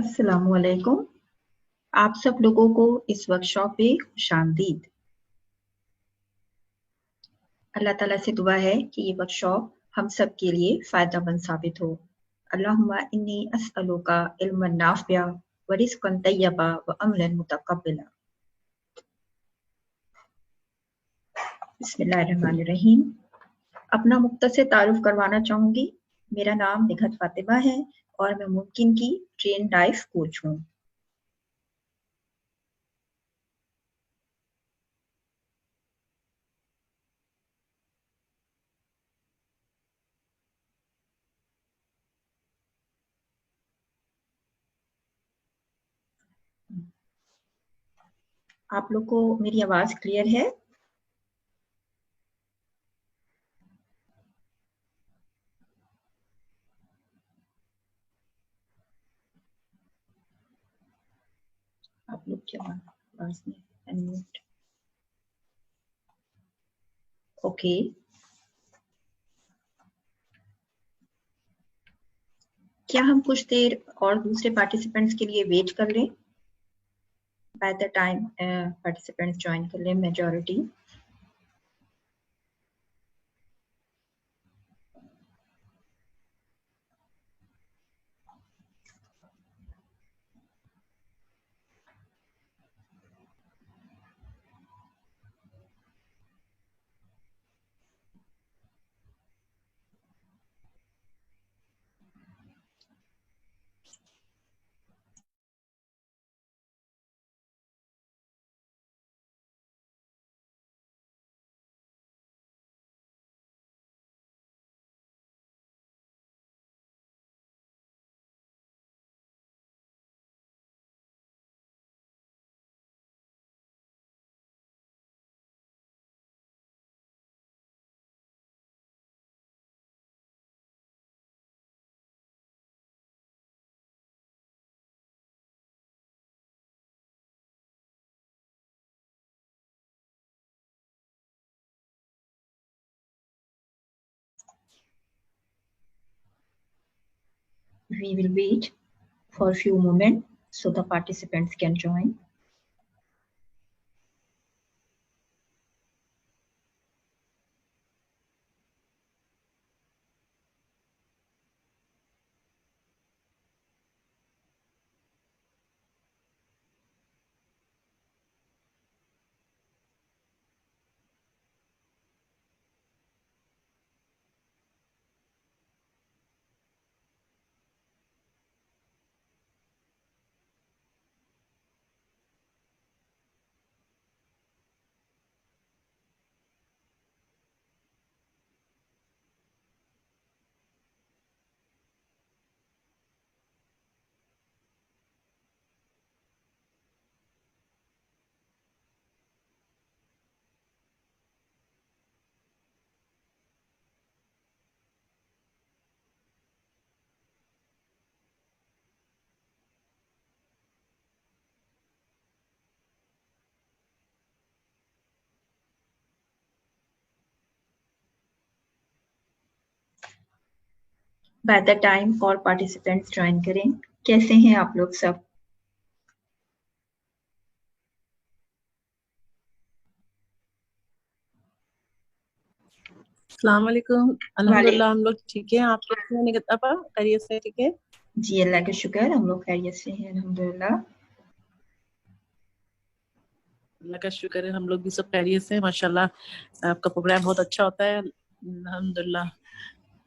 अस्सलामु अलैकुम। आप सब लोगों को इस वर्कशॉप पे खुशामदीद। अल्लाह ताला से दुआ है कि ये वर्कशॉप हम सब के लिए फायदामंद साबित हो। अल्लाहुम्मा इन्नी अस्अलुका इल्मन नाफ़िया व रिज़्क़न तय्यबा व अमलन मुतक़ब्बिला। बिस्मिल्लाहिर्रहमानिर्रहीम। अपना मुख्तसर तारुफ करवाना चाहूंगी। मेरा नाम निघत फातिमा है और मैं मुमकिन की ट्रेन डाइव कोच हूँ। आप लोग को मेरी आवाज क्लियर है? आप लोग क्या आवाज में अनम्यूट। ओके, क्या हम कुछ देर और दूसरे पार्टिसिपेंट्स के लिए वेट कर लें? By the time participants join कर लें majority. We will wait for a few moments so the participants can join. By the time all participants join करें, कैसे हैं आप लोग सब? अस्सलाम वालेकुम। अल्हम्दुलिल्लाह हम लोग ठीक है। आप कैसे हैं निगत आपा? खैरियत से ठीक है? जी अल्लाह का शुक्र, हम लोग खैरियत से हैं अल्हम्दुलिल्लाह। अल्लाह का शुक्र है, हम लोग भी सब खैरियत से हैं माशाल्लाह। आपका प्रोग्राम बहुत अच्छा होता है अल्हम्दुलिल्लाह।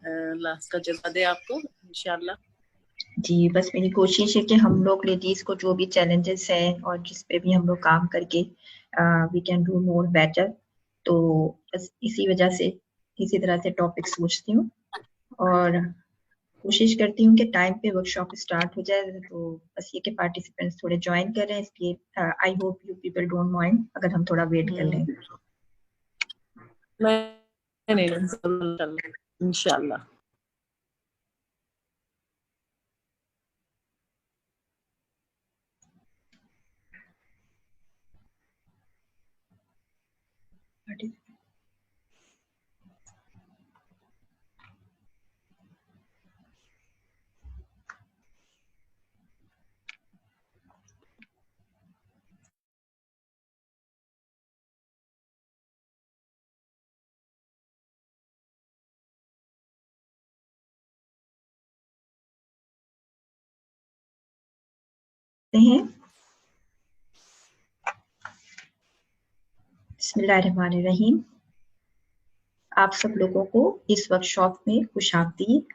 अल्लाह का जज़ा दे आपको इंशाल्लाह। जी बस मेरी कोशिश है कि हम लोग लेडीज को जो भी चैलेंजेस हैं और जिस पे भी हम लोग काम करके we can do more better, तो बस इसी वजह से इसी तरह से टॉपिक सोचती हूँ और कोशिश करती हूँ कि टाइम पे वर्कशॉप स्टार्ट हो जाए। तो बस ये कि पार्टिसिपेंट्स थोड़े ज्वाइन कर रहे हैं, इसलिए I hope you people don't mind अगर हम थोड़ा वेट कर लें। नहीं इंशाल्लाह। करते हैं। बिस्मिल्लाहिर्रहमानिर्रहीम। आप सब लोगों को इस वर्कशॉप में खुशामदीद।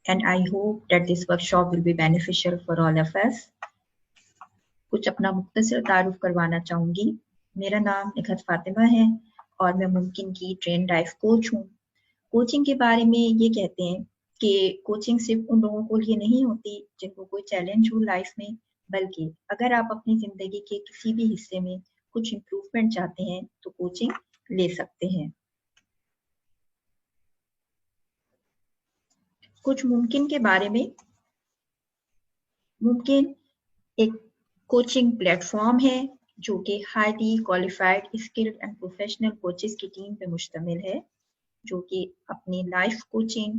And I hope that this workshop will be beneficial for all of us. कुछ अपना मुख्तसर तारुफ करवाना चाहूँगी। मेरा नाम निखत फातिमा है और मैं मुमकिन की ट्रेन लाइफ कोच हूँ। कोचिंग के बारे में ये कहते हैं कि कोचिंग सिर्फ उन लोगों को लिए नहीं होती जिनको कोई चैलेंज हो लाइफ में, बल्कि अगर आप अपनी ज़िंदगी के किसी भी हिस्से में कुछ इम्प्रूवमेंट चाहते हैं तो कोचिंग ले सकते हैं। कुछ मुमकिन के बारे में। मुमकिन एक कोचिंग प्लेटफॉर्म है जो कि highly qualified, skilled and professional coaches की टीम पे मुश्तमिल है, जो कि अपनी life coaching,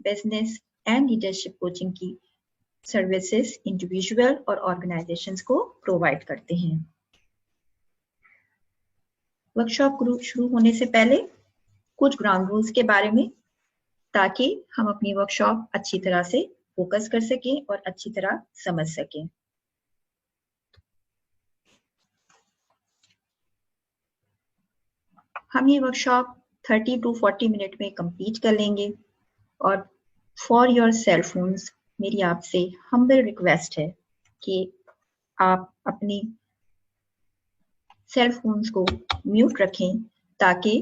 business and leadership coaching की सर्विसेज इंडिविजुअल और ऑर्गेनाइजेशंस को प्रोवाइड करते हैं। वर्कशॉप शुरू होने से पहले कुछ ग्राउंड रूल्स के बारे में, ताकि हम अपनी वर्कशॉप अच्छी तरह से फोकस कर सकें और अच्छी तरह समझ सकें। हम ये वर्कशॉप 30 to 40 मिनट में कंप्लीट कर लेंगे और फॉर योर सेल फोन्स मेरी आपसे हम्बल रिक्वेस्ट है कि आप अपनी सेल फोन्स को म्यूट रखें ताकि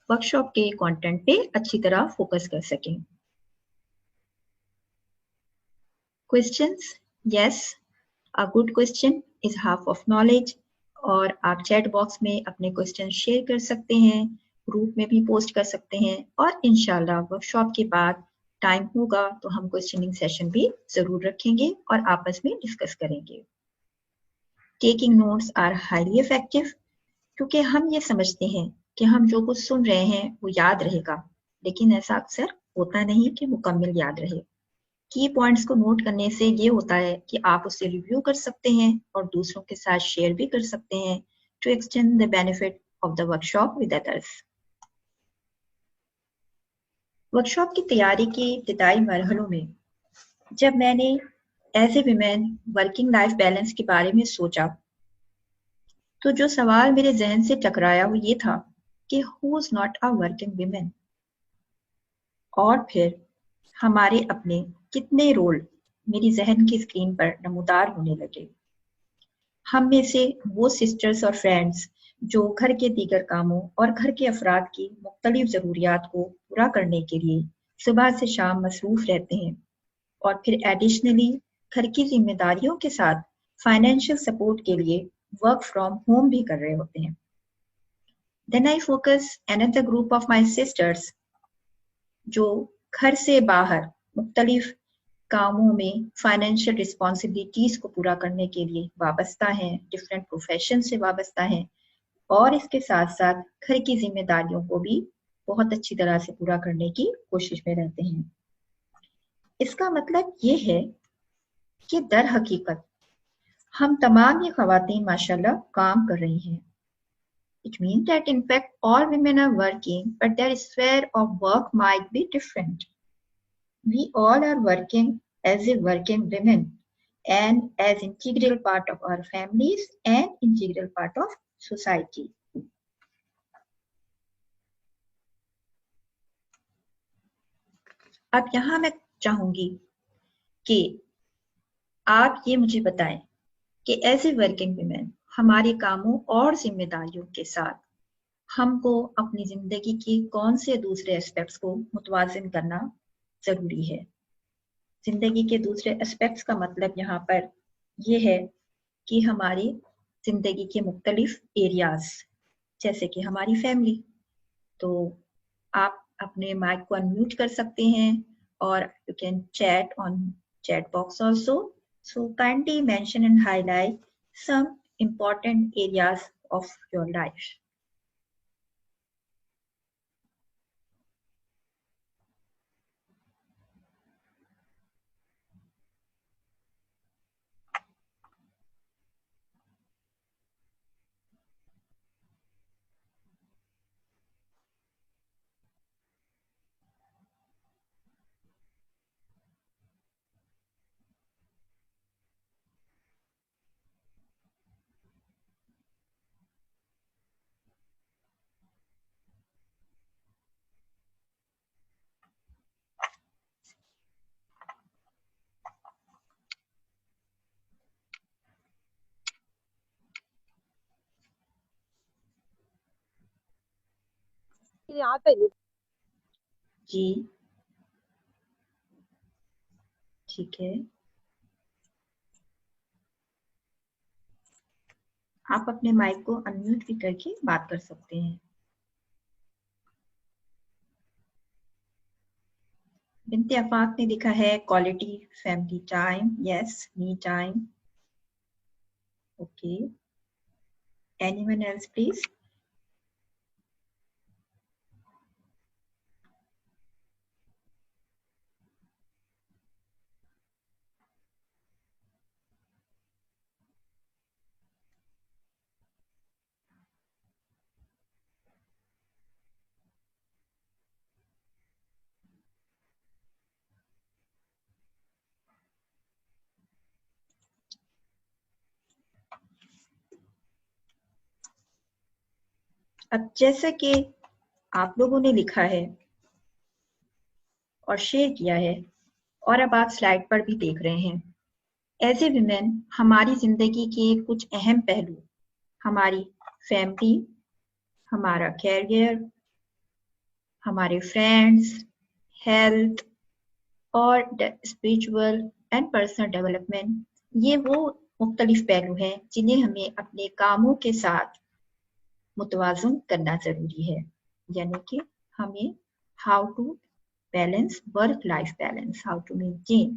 वर्कशॉप के कंटेंट पे अच्छी तरह फोकस कर सकें। Questions, yes, a good question is half of knowledge. और आप चैट बॉक्स में अपने क्वेश्चन शेयर कर सकते हैं, ग्रुप में भी पोस्ट कर सकते हैं और इंशाल्लाह वर्कशॉप के बाद टाइम होगा तो हम क्वेश्चनिंग सेशन भी जरूर रखेंगे और आपस में डिस्कस करेंगे। Taking notes are highly effective, क्योंकि हम ये समझते हैं कि हम जो कुछ सुन रहे हैं वो याद रहेगा, लेकिन ऐसा अक्सर होता नहीं कि मुकम्मल याद रहे। की पॉइंट्स को नोट करने से ये होता है कि आप उसे रिव्यू कर सकते हैं और दूसरों के साथ शेयर भी कर सकते हैं to extend the benefit of the workshop with others. Workshop की तैयारी के इब्तिदाई मरहलों में जब मैंने as a women working life balance के बारे में सोचा, तो जो सवाल मेरे जहन से टकराया वो ये था कि who is not a working women. और फिर हमारे अपने कितने रोल मेरी जहन की स्क्रीन पर नमूदार होने लगे। हम में से वो सिस्टर्स और फ्रेंड्स जो घर के दीगर कामों और घर के अफराद की मुख्तलिफ ज़रूरियात को पूरा करने के लिए सुबह से शाम मसरूफ रहते हैं और फिर एडिशनली घर की जिम्मेदारियों के साथ फाइनेंशियल सपोर्ट के लिए वर्क फ्रॉम होम भी कर रहे होते हैं। Then I focus another group of my sisters जो घर से बाहर मुख्तलिफ कामों में फाइनेंशियल रिस्पॉन्सिबिलिटीज को पूरा करने के लिए वाबस्ता हैं, डिफरेंट प्रोफेशन से वाबस्ता हैं और इसके साथ साथ घर की जिम्मेदारियों को भी बहुत अच्छी तरह से पूरा करने की कोशिश में रहते हैं। इसका मतलब ये है कि दर हकीकत हम तमाम ये ख़वातीन माशाल्लाह काम कर रही हैं। It means that in fact all women are working, but their sphere of work might be different. We all are working as a working women and as integral part of our families and integral part of society. अब यहाँ मैं चाहूंगी कि आप ये मुझे बताएं कि एज ए वर्किंग विमेन हमारे कामों और जिम्मेदारियों के साथ हमको अपनी जिंदगी के कौन से दूसरे एस्पेक्ट्स को मुतवाज़िन करना जरूरी है। जिंदगी के दूसरे एस्पेक्ट्स का मतलब यहाँ पर ये है कि हमारी जिंदगी के मुख्तलिफ एरियाज, जैसे कि हमारी फैमिली। तो आप अपने माइक को अनम्यूट कर सकते हैं और you can chat on chat box also. So kindly mention and highlight some important areas of your life. लेकिन आता ही जी ठीक है, आप अपने माइक को अनम्यूट भी करके बात कर सकते हैं। बिनते आफाक ने लिखा है quality family time, yes me time. Okay, anyone else please? अब जैसा कि आप लोगों ने लिखा है और शेयर किया है, और अब आप स्लाइड पर भी देख रहे हैं, एज ए विमेन हमारी जिंदगी के कुछ अहम पहलू, हमारी फैमिली, हमारा कैरियर, हमारे फ्रेंड्स, हेल्थ और स्पिरिचुअल एंड पर्सनल डेवलपमेंट, ये वो मुख्तलिफ पहलू हैं जिन्हें हमें अपने कामों के साथ मुतवाज़न करना जरूरी है। यानी कि हमें how to balance work life balance, how to maintain.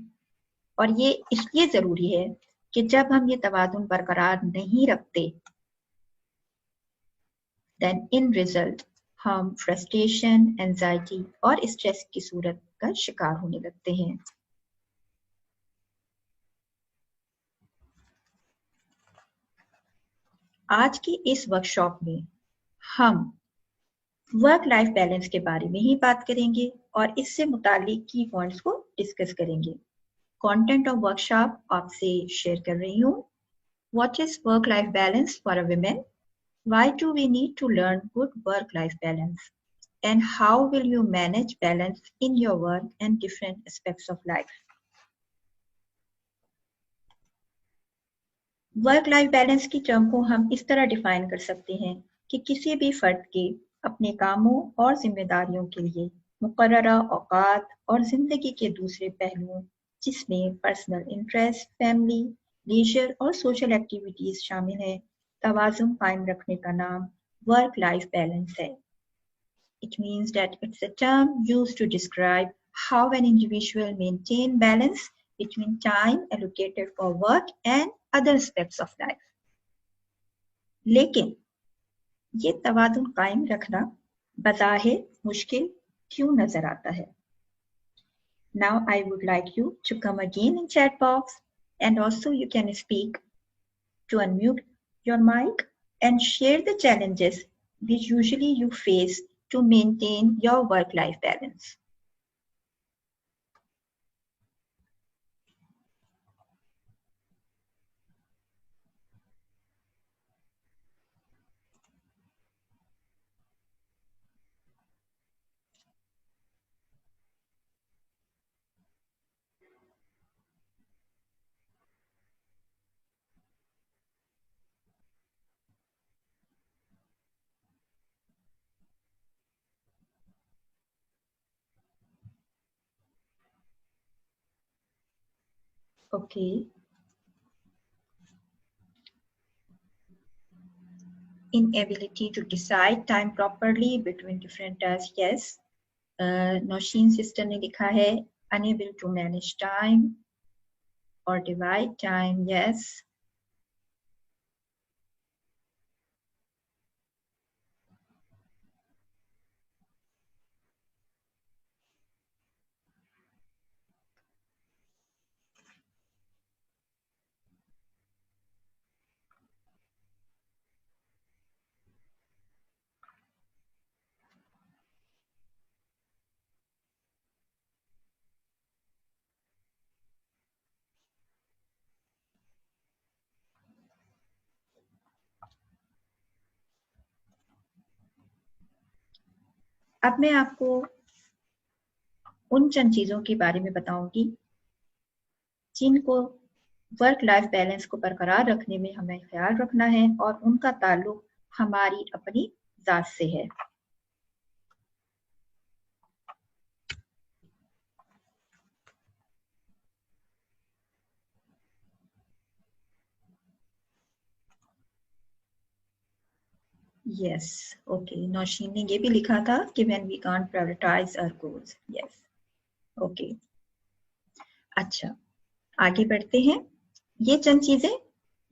और ये इसलिए जरूरी है कि जब हम ये तवाज़ुन बरकरार नहीं रखते, देन इन रिजल्ट हम फ्रस्ट्रेशन, एंजाइटी और स्ट्रेस की सूरत का शिकार होने लगते हैं। आज की इस वर्कशॉप में हम वर्क लाइफ बैलेंस के बारे में ही बात करेंगे और इससे मुतालिक की पॉइंट्स को डिस्कस करेंगे। कंटेंट ऑफ वर्कशॉप आपसे शेयर कर रही हूँ। What is work life balance for a women? Why do we need to learn good work life balance? And how will you manage balance in your work and different aspects of life? Work life balance की term को हम इस तरह define कर सकते हैं कि किसी भी फर्द के अपने कामों और जिम्मेदारियों के लिए मुकर्ररा औकात और जिंदगी के दूसरे पहलुओं, जिसमें पर्सनल इंटरेस्ट, फैमिली, लीजर और सोशल एक्टिविटीज शामिल हैं, तवाज़ुन कायम रखने का नाम वर्क लाइफ बैलेंस है। It means that it's a term used to describe how an individual maintain balance between time allocated for work and other aspects of life. लेकिन ये तवाज़ुन कायम रखना बज़ाहिर मुश्किल क्यों नजर आता है? Now I would like you to come again in chat box, and also you can speak to unmute your mic and share the challenges which usually you face to maintain your work-life balance. Okay. Inability to decide time properly between different tasks, yes. Nosheen sister ने लिखा है unable to manage time or divide time, yes. अब मैं आपको उन चंद चीजों के बारे में बताऊंगी जिनको वर्क लाइफ बैलेंस को बरकरार रखने में हमें ख्याल रखना है और उनका ताल्लुक हमारी अपनी जात से है। यस, ओके, नौशीन ने ये भी लिखा था कि when we can't prioritize our goals. Yes, okay, अच्छा, आगे बढ़ते हैं। ये चंद चीजें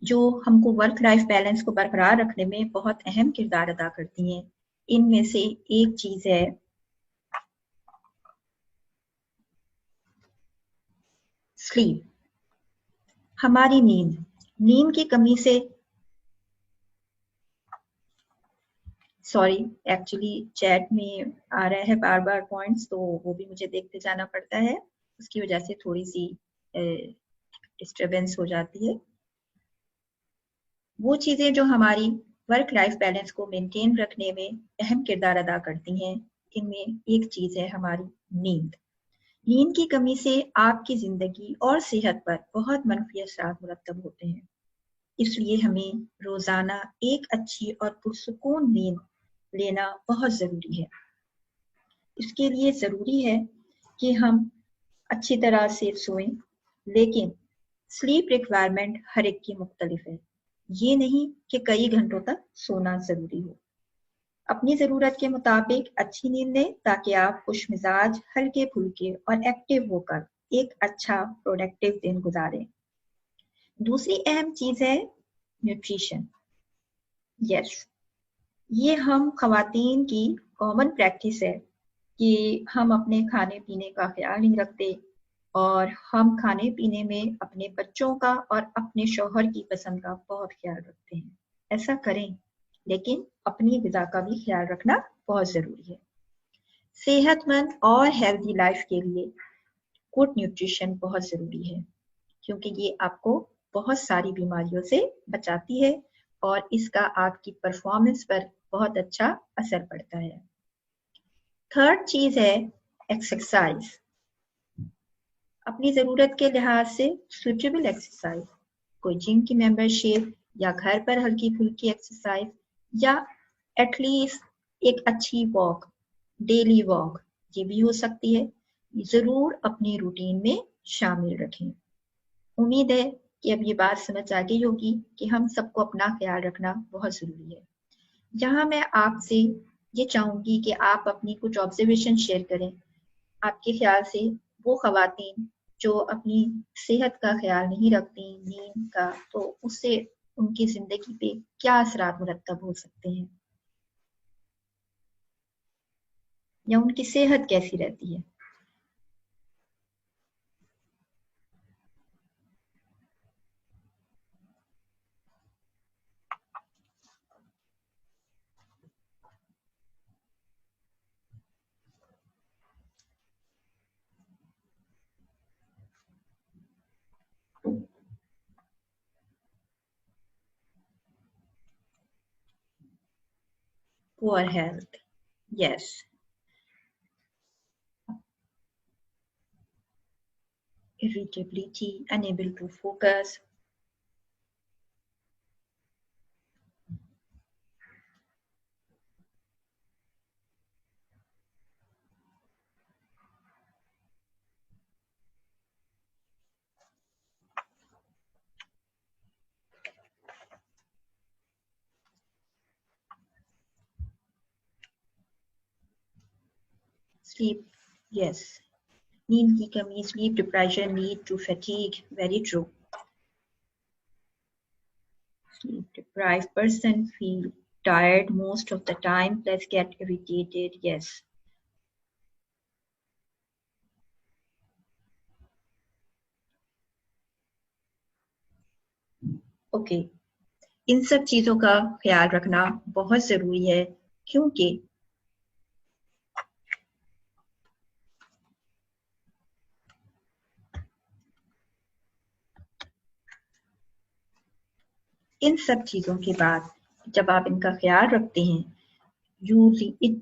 जो हमको वर्क लाइफ बैलेंस को बरकरार रखने में बहुत अहम किरदार अदा करती हैं, इनमें से एक चीज है स्लीप, हमारी नींद। नींद की कमी से, सॉरी, एक्चुअली चैट में आ रहा है बार बार पॉइंट्स, तो वो भी मुझे देखते जाना पड़ता है, उसकी वजह से थोड़ी सी डिस्टरबेंस हो जाती है। वो चीजें जो हमारी वर्क लाइफ बैलेंस को मेंटेन रखने में अहम किरदार अदा करती हैं, इनमें एक चीज है हमारी नींद। नींद की कमी से आपकी जिंदगी और सेहत पर बहुत मनफी असरात मुरतब होते हैं, इसलिए हमें रोजाना एक अच्छी और पुरसुकून नींद लेना बहुत जरूरी है। इसके लिए जरूरी है कि हम अच्छी तरह से सोएं, लेकिन स्लीप रिक्वायरमेंट हर एक की मुख्तलिफ है। ये नहीं कि कई घंटों तक सोना जरूरी हो। अपनी जरूरत के मुताबिक अच्छी नींद लें ताकि आप खुश मिजाज, हल्के फुल्के और एक्टिव होकर एक अच्छा प्रोडक्टिव दिन गुजारें। दूसरी अहम चीज है न्यूट्रिशन। यस, ये हम खवातीन की कॉमन प्रैक्टिस है कि हम अपने खाने पीने का ख्याल नहीं रखते, और हम खाने पीने में अपने बच्चों का और अपने शौहर की पसंद का बहुत ख्याल रखते हैं। ऐसा करें, लेकिन अपनी ग़िज़ा का भी ख्याल रखना बहुत ज़रूरी है। सेहतमंद और हेल्दी लाइफ के लिए गुड न्यूट्रिशन बहुत ज़रूरी है, क्योंकि ये आपको बहुत सारी बीमारियों से बचाती है और इसका आपकी परफॉर्मेंस पर बहुत अच्छा असर पड़ता है। थर्ड चीज है एक्सरसाइज। अपनी जरूरत के लिहाज से सुटेबल एक्सरसाइज, कोई जिम की मेंबरशिप या घर पर हल्की फुल्की एक्सरसाइज, या एटलीस्ट एक अच्छी वॉक, डेली वॉक, ये भी हो सकती है, जरूर अपनी रूटीन में शामिल रखें। उम्मीद है कि अब ये बात समझ आ गई होगी कि हम सबको अपना ख्याल रखना बहुत जरूरी है। यहाँ मैं आपसे ये चाहूंगी कि आप अपनी कुछ ऑब्जर्वेशन शेयर करें। आपके ख्याल से वो खवातीन जो अपनी सेहत का ख्याल नहीं रखती, नींद का, तो उससे उनकी जिंदगी पे क्या असरात मुरतब हो सकते हैं, या उनकी सेहत कैसी रहती है? Poor health, yes, irritability, unable to focus. Sleep, yes, नींद की कमी, sleep deprivation lead to fatigue, very true. Sleep deprived person feel tired most of the time, plus get irritated, yes. Okay, इन सब चीजों का ख्याल रखना बहुत जरूरी है, क्योंकि इन सब चीजों के बाद जब आप इनका ख्याल रखते हैं,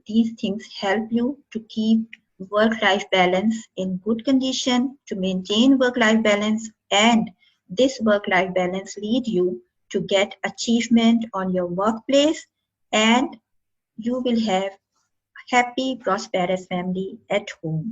these things help you to keep work-life balance in good condition, to maintain work-life balance, and this work-life balance lead you to get achievement on your workplace, and you will have happy, prosperous family at home.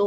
2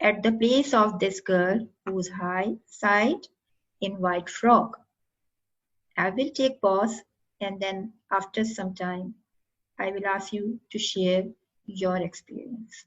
at the place of this girl whose high side in white frock. I will take pause and then after some time, I will ask you to share your experience.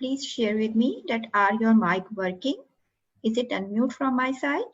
Please share with me that are your mic working? Is it unmute from my side?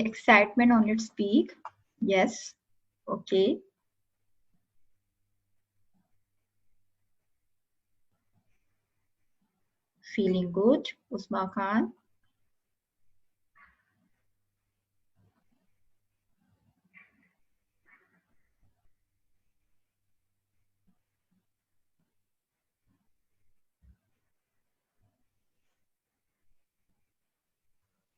excitement on its peak. Yes. Okay. Feeling good. Usma Khan.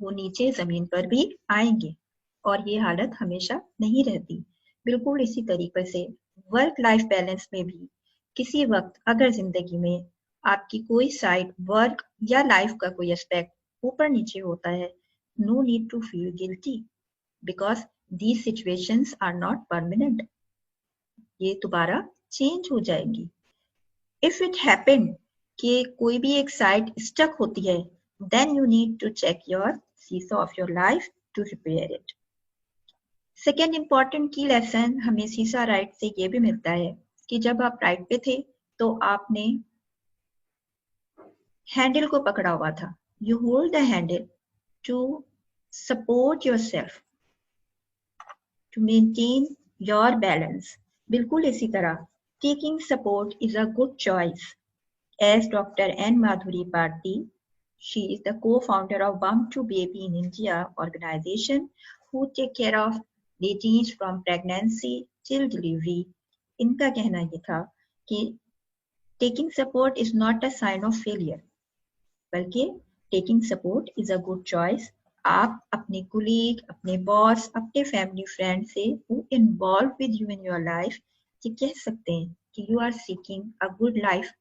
वो नीचे जमीन पर भी आएंगे और ये हालत हमेशा नहीं रहती। बिल्कुल इसी तरीके से वर्क लाइफ बैलेंस में भी किसी वक्त अगर जिंदगी में आपकी कोई साइड वर्क या लाइफ का कोई एस्पेक्ट ऊपर नीचे होता है, no need to feel guilty because these situations are not permanent. ये दोबारा चेंज हो जाएंगी। इफ इट हैपन कि कोई भी एक साइड स्टक होती है, then you need to check your seesaw of your life to repair it. Second important की लेसन हमें सीसा राइट से ये भी मिलता है कि जब आप राइट पे थे तो आपने हैंडल को पकड़ा हुआ था। You hold the handle to support your self, to maintain your balance. बिल्कुल इसी तरह taking support is a good choice. As doctor N Madhuri पार्टी, she is the co-founder of Bump to Baby in India organization who take care of ladies from pregnancy till delivery. इनका कहना ये था कि taking support is not a sign of failure, बल्कि taking support is a good choice. आप अपने colleague, अपने boss, अपने family friend से who involved with you in your life ये कह सकते हैं कि you are seeking a good life,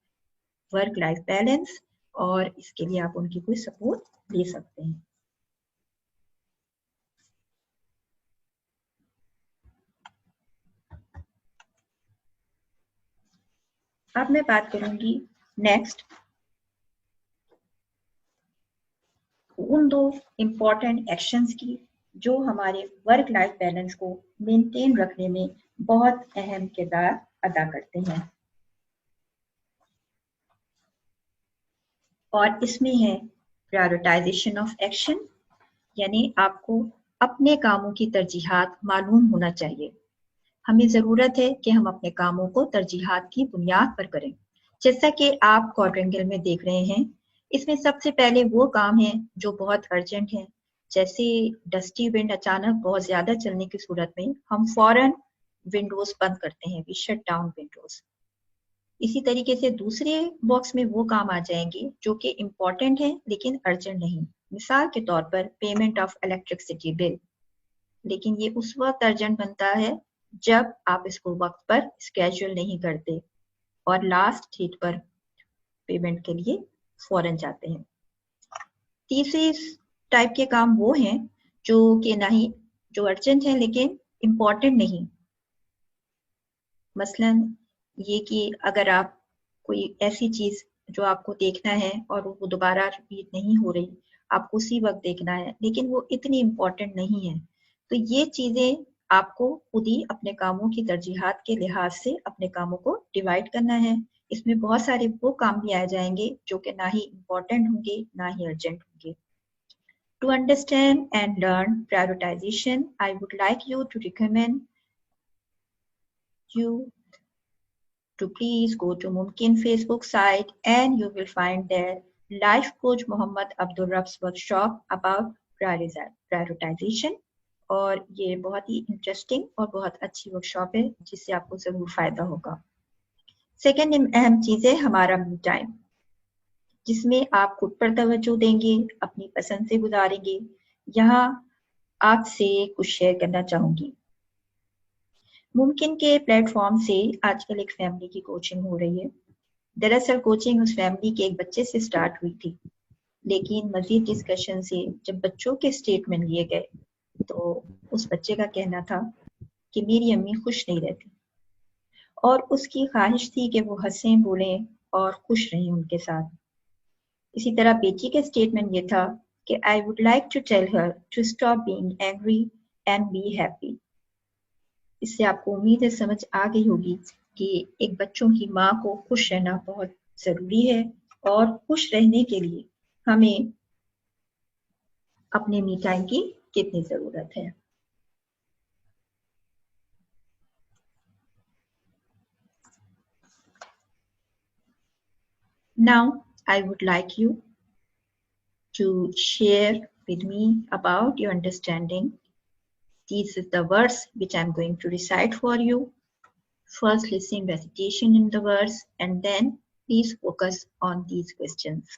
work life balance, और इसके लिए आप उनकी कोई सपोर्ट ले सकते हैं। अब मैं बात करूंगी नेक्स्ट उन दो इम्पोर्टेंट एक्शंस की जो हमारे वर्क लाइफ बैलेंस को मेंटेन रखने में बहुत अहम किरदार अदा करते हैं, और इसमें है प्रायोरिटाइजेशन ऑफ एक्शन, यानी आपको अपने कामों की तरजीहात मालूम होना चाहिए। हमें ज़रूरत है कि हम अपने कामों को तरजीहात की बुनियाद पर करें। जैसा कि आप क्वाड्रेंगल में देख रहे हैं, इसमें सबसे पहले वो काम है जो बहुत अर्जेंट है, जैसे डस्टी विंड अचानक बहुत ज़्यादा चलने की सूरत में हम फौरन विंडोज़ बंद करते हैं, वी शट डाउन विंडोज़। इसी तरीके से दूसरे बॉक्स में वो काम आ जाएंगे जो कि इम्पॉर्टेंट है लेकिन अर्जेंट नहीं। मिसाल के तौर पर पेमेंट ऑफ इलेक्ट्रिसिटी बिल, लेकिन ये उस वक्त अर्जेंट बनता है जब आप इसको वक्त पर स्केड्यूल नहीं करते और लास्ट डेट पर पेमेंट के लिए फौरन जाते हैं। तीसरे टाइप के काम वो हैं जो कि ना ही जो अर्जेंट हैं लेकिन इम्पॉर्टेंट नहीं। मसलन ये कि अगर आप कोई ऐसी चीज जो आपको देखना है और वो दोबारा रिपीट नहीं हो रही, आपको उसी वक्त देखना है लेकिन वो इतनी इम्पोर्टेंट नहीं है, तो ये चीजें आपको खुद ही अपने कामों की तरजीहात के लिहाज से अपने कामों को डिवाइड करना है। इसमें बहुत सारे वो काम भी आ जाएंगे जो कि ना ही इम्पोर्टेंट होंगे ना ही अर्जेंट होंगे। To understand and learn prioritization, I would like you to recommend you to please go to Mumkin Facebook site and you will find there Life Coach Mohammad Abdul Rabb's workshop about prioritization, और ये बहुत ही interesting और बहुत अच्छी workshop है जिससे आपको जरूर फायदा होगा। सेकेंड अहम चीज है हमारा मी टाइम, जिसमें आप खुद पर तवज्जो देंगे, अपनी पसंद से गुजारेंगे। यहाँ आपसे कुछ शेयर करना चाहूंगी। मुमकिन के प्लेटफॉर्म से आजकल एक फैमिली की कोचिंग हो रही है। दरअसल कोचिंग उस फैमिली के एक बच्चे से स्टार्ट हुई थी, लेकिन मजीद डिस्कशन से जब बच्चों के स्टेटमेंट लिए गए तो उस बच्चे का कहना था कि मेरी अम्मी खुश नहीं रहती और उसकी ख्वाहिश थी कि वो हंसें बोलें और खुश रहें उनके साथ। इसी तरह बेटी के स्टेटमेंट ये था कि I would like to tell her to stop being angry and be happy. इससे आपको उम्मीद है समझ आ गई होगी कि एक बच्चों की माँ को खुश रहना बहुत जरूरी है और खुश रहने के लिए हमें अपने मी टाइम की कितनी जरूरत है। Now I would like you to share with me about your understanding. These are the words which I'm going to recite for you. First listen recitation in the words and then please focus on these questions.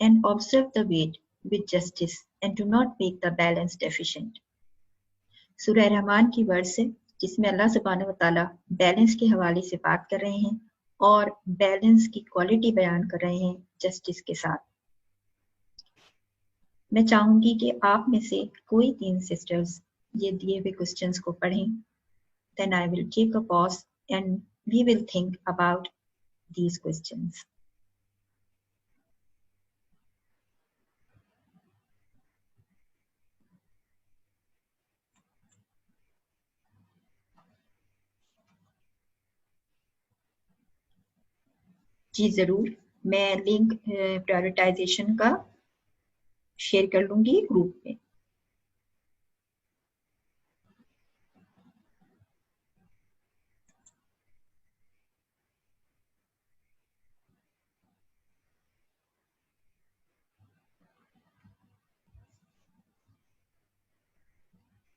and observe the weight with justice and do not make the balance deficient. सूरह रहमान की verse है जिसमें अल्लाह सुब्हानहू व तआला balance के हवाले से बात कर रहे हैं और बैलेंस की क्वालिटी बयान कर रहे हैं जस्टिस के साथ। मैं चाहूंगी कि आप में से कोई 3 सिस्टर्स ये दिए हुए क्वेश्चंस को पढ़ें। Then I will take a pause and we will think about these questions. जी जरूर, मैं लिंक प्रायोरिटाइजेशन का शेयर कर लूंगी ग्रुप में।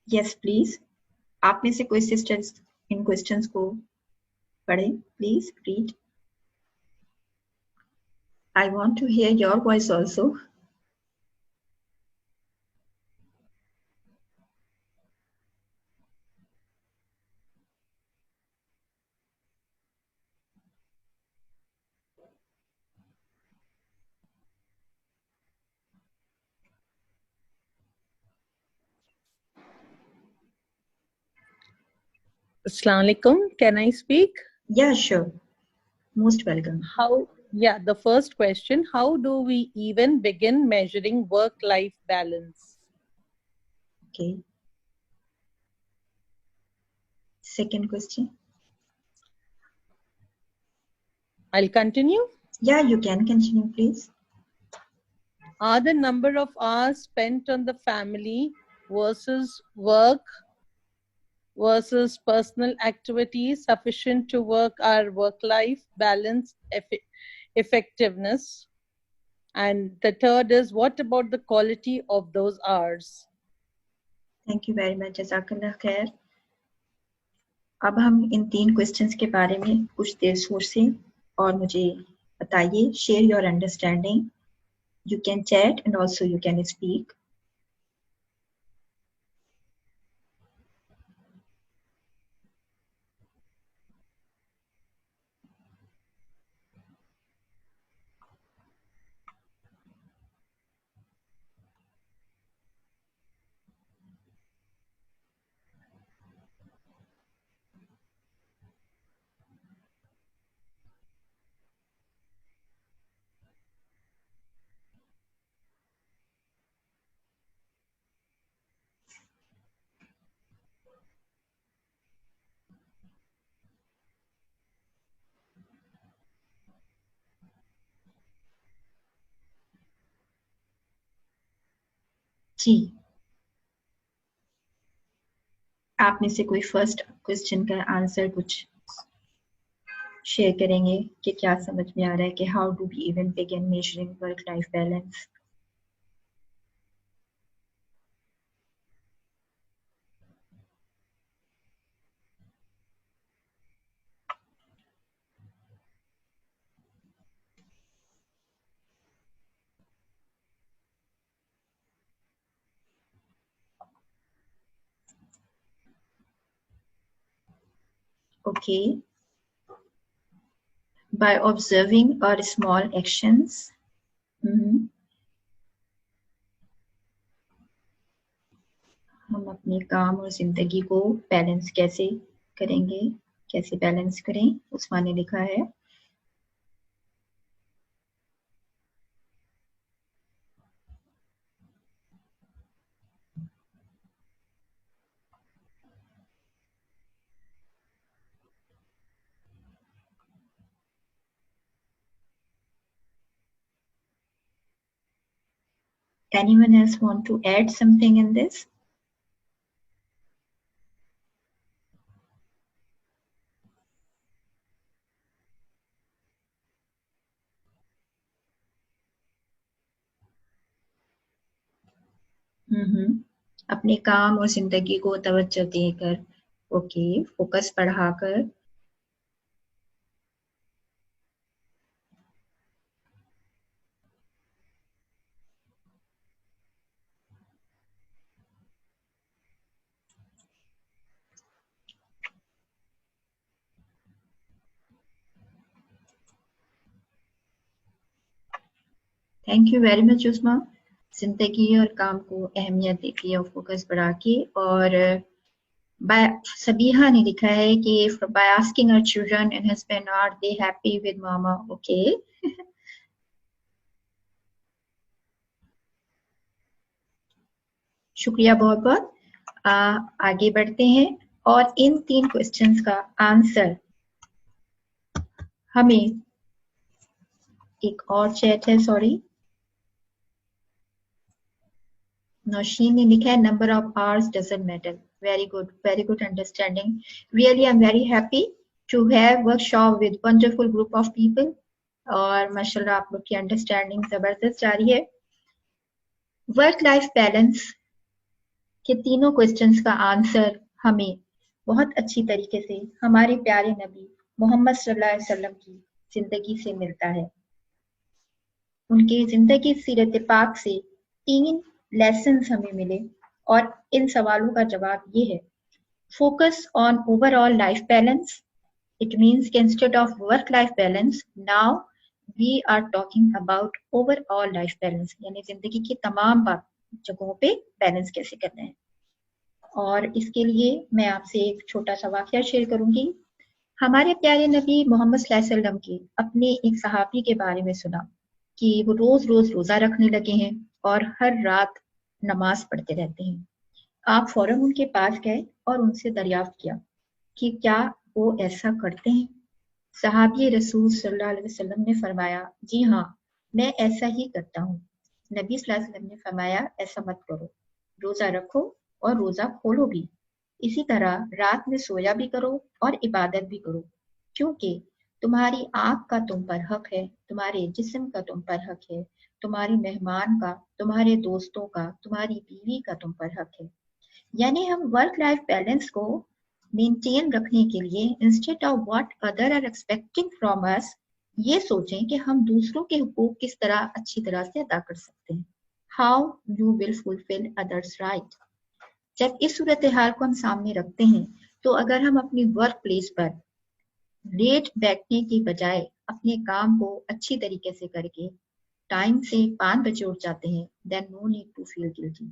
यस प्लीज, आप में से कोई सिस्टर्स इन क्वेश्चंस को पढ़ें। Please read. I want to hear your voice also. Assalamu alaikum. Can I speak? Yeah, sure. Most welcome. The first question, how do we even begin measuring work-life balance? Okay. Second question. I'll continue. Yeah, you can continue, please. Are the number of hours spent on the family versus work versus personal activities sufficient to work our work-life balance effectiveness? And the third is, what about the quality of those hours? Thank you very much. जज़ाकल्लाह खैर। अब हम इन 3 questions के बारे में कुछ देर सोचें और मुझे बताइए। Share your understanding. You can chat and also you can speak. जी, आप में से कोई फर्स्ट क्वेश्चन का आंसर कुछ शेयर करेंगे कि क्या समझ में आ रहा है कि how do we even begin measuring work life balance? Okay. By observing our small actions. हम अपने काम और जिंदगी को बैलेंस कैसे करेंगे, कैसे बैलेंस करें, उस्मा ने लिखा है। Anyone else want to add something in this? अपने काम और जिंदगी को तवज्जो देकर ओके, फोकस बढ़ाकर। Thank you very much Usma. जिंदगी और काम को अहमियत देती है और फोकस बढ़ा के। और सबीहा ने लिखा है कि by asking her children and husband are they happy with mama, okay. शुक्रिया बहुत बहुत। आगे बढ़ते हैं और इन 3 क्वेश्चंस का आंसर हमें, एक और चैट है, सॉरी, नौशीन ने लिखा है number of hours doesn't matter. Very good understanding. Really I am very happy to have workshop with wonderful group of people. और माशाल्लाह आप लोग की अंडरस्टैंडिंग जबरदस्त जा रही है। वर्क लाइफ बैलेंस के तीनों क्वेश्चंस का आंसर हमें बहुत अच्छी तरीके से हमारे प्यारे नबी मोहम्मद सल्लल्लाहु अलैहि वसल्लम की जिंदगी से मिलता है। उनकी जिंदगी सीरत पाक से 3 लेसन्स हमें मिले और इन सवालों का जवाब ये है। Focus on overall life balance. It means कि instead of work life balance now we are talking about overall life balance, यानी जिंदगी की तमाम जगहों पे बैलेंस कैसे करना है। और इसके लिए मैं आपसे एक छोटा सा वाकया शेयर करूंगी। हमारे प्यारे नबी मोहम्मद सल्लल्लाहु अलैहि वसल्लम के अपने एक सहाबी के बारे में सुना कि वो रोज रोजा रखने लगे हैं और हर रात नमाज पढ़ते रहते हैं। आप फौरन उनके पास गए और उनसे दरियाफ्त किया कि क्या वो ऐसा करते हैं। सहाबी रसूल सल्लल्लाहु अलैहि वसल्लम ने फरमाया, जी हाँ, मैं ऐसा ही करता हूँ। नबी सल्लल्लाहु अलैहि वसल्लम ने फरमाया, ऐसा मत करो, रोजा रखो और रोजा खोलो भी। इसी तरह रात में सोया भी करो और इबादत भी करो, क्योंकि तुम्हारी आँख का तुम पर हक है, तुम्हारे जिस्म का तुम पर हक है, तुम्हारे मेहमान का, तुम्हारे दोस्तों का, तुम्हारी बीवी का तुम पर हक है। यानी हम वर्क लाइफ बैलेंस को मेंटेन रखने के लिए instead of what other are expecting from us, ये सोचें कि हम दूसरों के हुकूक किस तरह अच्छी तरह से अदा कर सकते हैं। How you will fulfil others right. जब इस सूरत हाल को हम सामने रखते हैं तो अगर हम अपनी वर्क प्लेस पर लेट बैठने की बजाय अपने काम को अच्छी तरीके से करके टाइम से 5 बजे उठ जाते हैं, then no need to feel guilty.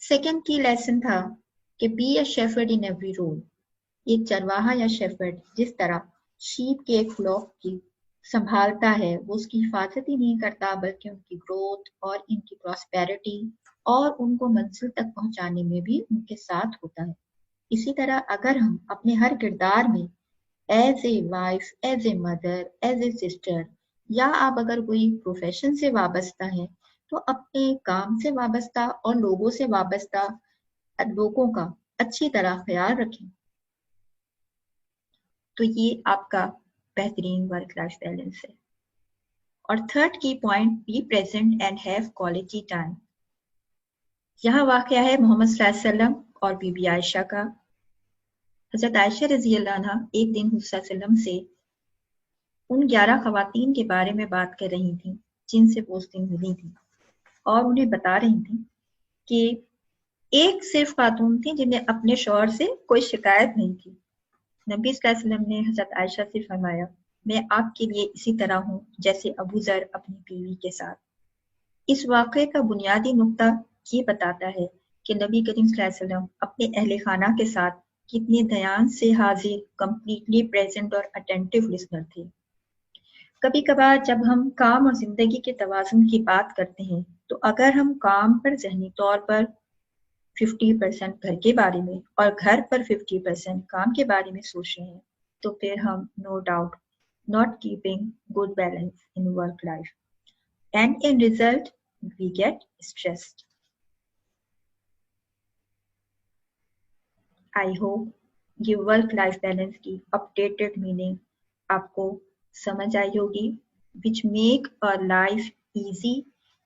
Second की लेसन था कि be a shepherd in every role. एक चरवाहा या शेफर्ड जिस तरह शीप के एक फ्लॉक की संभालता है, वो उसकी हिफाजत ही नहीं करता बल्कि उनकी ग्रोथ और इनकी प्रॉस्पेरिटी और उनको मंजिल तक पहुंचाने में भी उनके साथ होता है। इसी तरह अगर हम अपने हर किरदार में as a wife, as a mother, as a sister, या आप अगर कोई प्रोफेशन से वाबस्ता है तो अपने काम से वाबस्ता और लोगों से वाबस्ता लोगों का अच्छी तरह ख्याल रखें, तो ये आपका बेहतरीन वर्क लाइफ बैलेंस है। और थर्ड की point, be present and have quality time. यहाँ वाकया है मोहम्मद सल्लल्लाहु अलैहि वसल्लम और बीबी आयशा का। हजरत आयशा रजी अल्लाह अन्हा एक दिन हुज़ूर सल्लल्लाहु अलैहि वसल्लम से उन 11 खवातीन के बारे में बात कर रही थी जिनसे वो उस दिन मिली थी, और उन्हें बता रही थी कि एक सिर्फ खातून थी जिन्हें अपने शौहर से कोई शिकायत नहीं थी। नबी सल्लल्लाहु अलैहि वसल्लम ने हजरत आयशा से फरमाया, मैं आपके लिए इसी तरह हूँ जैसे अबू जर अपनी बीवी के साथ। इस वाक़े का बुनियादी नुक्ता ये बताता है कि नबी करीम सल्लल्लाहु अलैहि वसल्लम अपने अहले खाना के साथ कितने ध्यान से हाजिर, कंप्लीटली प्रेजेंट और अटेंटिव लिसनर थे। कभी कभार जब हम काम और जिंदगी के तवाज़ुन की बात करते हैं तो अगर हम काम पर ज़हनी तौर पर 50% घर के बारे में और घर पर 50% काम के बारे में सोच रहे हैं, तो फिर हम no doubt not keeping good balance in work life, and in result we get stressed. I hope ये वर्क लाइफ बैलेंस की अपडेटेड मीनिंग आपको समझ आई होगी, which make our life easy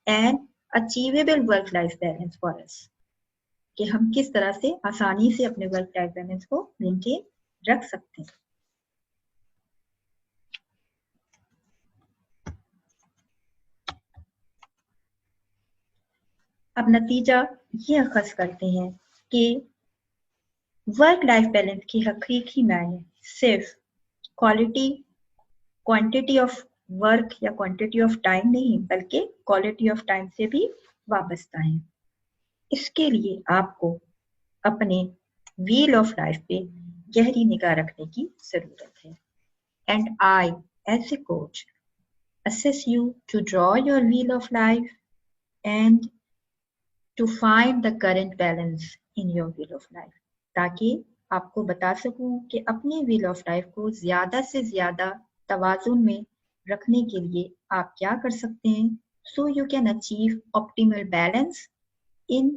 and achievable work life balance for us। कि हम किस तरह से आसानी से अपने वर्क लाइफ बैलेंस को मेंटेन रख सकते हैं। अब नतीजा ये अखज़ करते हैं कि वर्क लाइफ बैलेंस की हकीकी मायने सिर्फ क्वांटिटी ऑफ वर्क या क्वांटिटी ऑफ टाइम नहीं, बल्कि क्वालिटी ऑफ टाइम से भी वाबस्ता है। इसके लिए आपको अपने व्हील ऑफ लाइफ पे गहरी निगाह रखने की जरूरत है। And I as a coach assist you to draw your wheel of life and to find the current balance in your wheel of life, ताकि आपको बता सकूं कि अपनी व्हील ऑफ लाइफ को ज्यादा से ज्यादा तवाजुन में रखने के लिए आप क्या कर सकते हैं, so you can achieve optimal balance in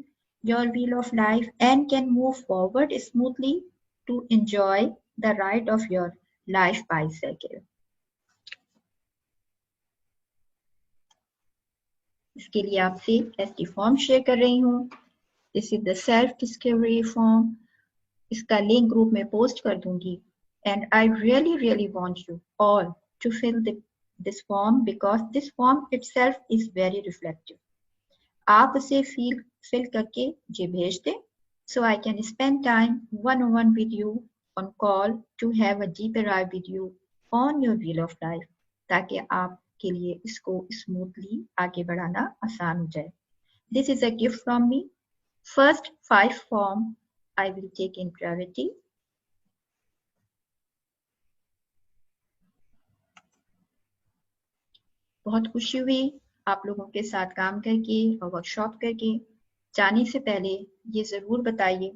your wheel of life and can move forward smoothly to enjoy the ride of your life bicycle. इसके लिए आपसे टेस्ट फॉर्म शेयर कर रही हूँ। This is the self discovery form. इसका link group में post कर दूंगी। And I really want you all to fill this form because this form itself is very reflective. आप उसे फिल करके मुझे भेज दें, so I can spend time one-on-one with you on call to have a deeper dive with you on your wheel of life, ताकि आप के लिए इसको स्मूथली आगे बढ़ाना आसान हो जाए। This is a gift from me. First 5 form I will take in priority. बहुत खुशी हुई आप लोगों के साथ काम करके और वर्कशॉप करके। जाने से पहले ये जरूर बताइए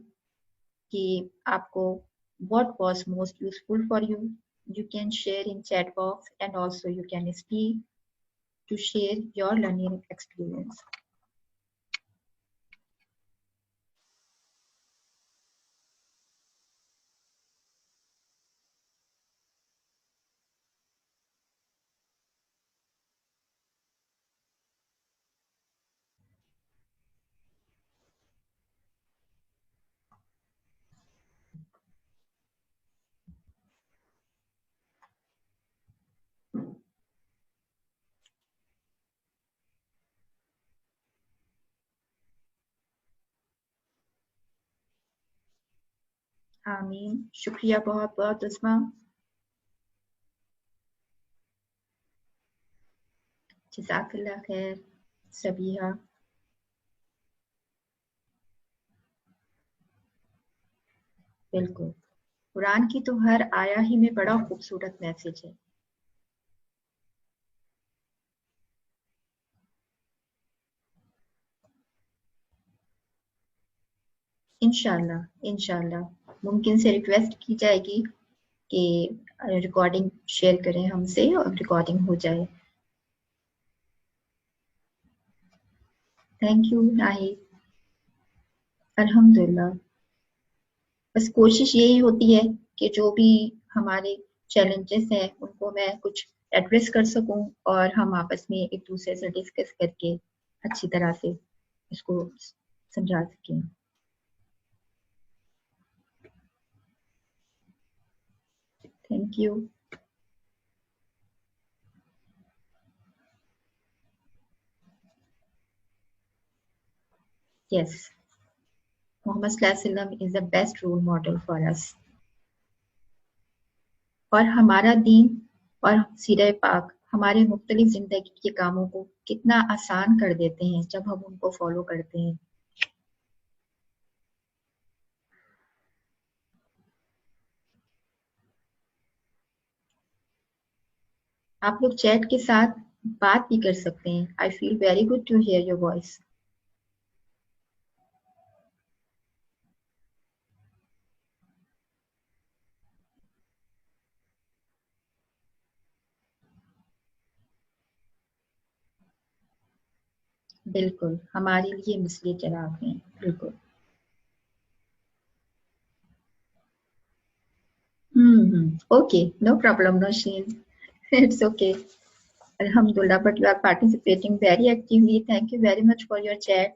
कि आपको what was most useful for you. You can share in chat box and also you can speak to share your learning experience. आमीन। शुक्रिया बहुत बहुत उस्मा। जज़ाकल्लाह खैर सबीहा। बिल्कुल, कुरान की तो हर आया ही में बड़ा खूबसूरत मैसेज है। इंशाल्लाह मुमकिन से रिक्वेस्ट की जाएगी कि रिकॉर्डिंग शेयर करें हमसे और रिकॉर्डिंग हो जाए। Thank you Nahid. अल्हम्दुलिल्लाह, बस कोशिश यही होती है कि जो भी हमारे चैलेंजेस हैं उनको मैं कुछ एड्रेस कर सकूं और हम आपस में एक दूसरे से डिस्कस करके अच्छी तरह से इसको समझा सकें। Thank you. यस, मोहम्मद सल्लल्लाहु अलैहि वसल्लम is the best role model for us. और हमारा दीन और सीरह पाक हमारे मुख्तलिफ जिंदगी के कामों को कितना आसान कर देते हैं जब हम उनको फॉलो करते हैं। आप लोग चैट के साथ बात भी कर सकते हैं। I feel very good to hear your voice. बिल्कुल, हमारे लिए मिसले चराग हैं। बिल्कुल। Okay, no problem, no shame, it's okay. Alhamdulillah, but you are participating very actively. Thank you very much for your chat.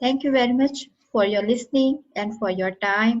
Thank you very much for your listening and for your time.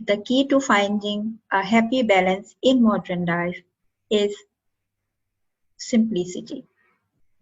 the key to finding a happy balance in modern life is simplicity.